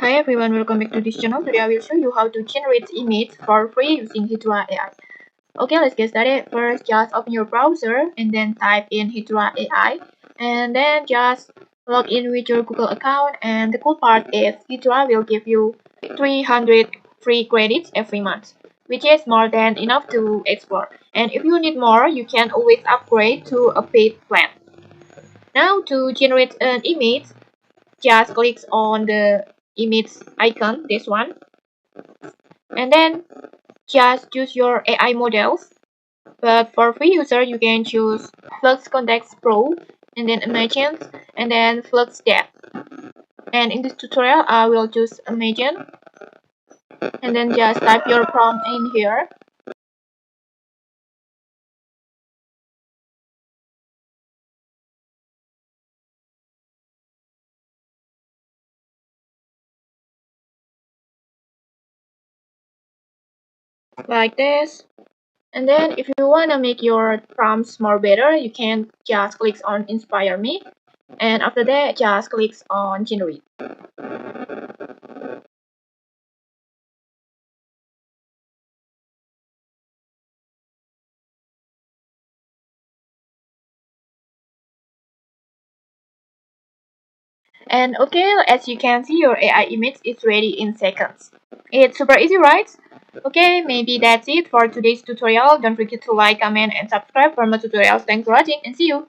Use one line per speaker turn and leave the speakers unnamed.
Hi everyone, welcome back to this channel. Today I will show you how to generate image for free using Hedra AI. Okay, let's get started. First, just open your browser and then type in Hedra AI, and then just log in with your Google account. And the cool part is Hedra will give you 300 free credits every month, which is more than enough to explore. And if you need more, you can always upgrade to a paid plan. Now, to generate an image, just click on the image icon, this one, and then just choose your AI models. But for free user, you can choose Flux Context Pro, and then Imagine, and then Flux Depth. And in this tutorial, I will choose Imagine, and then just type your prompt in here. Like this. And then if you want to make your prompts more better, you can just click on Inspire Me, and after that just click on Generate. And okay, as you can see, your AI image is ready in seconds. It's super easy, right? Okay, maybe that's it for today's tutorial. Don't forget to like, comment, and subscribe for more tutorials. Thanks for watching, and see you!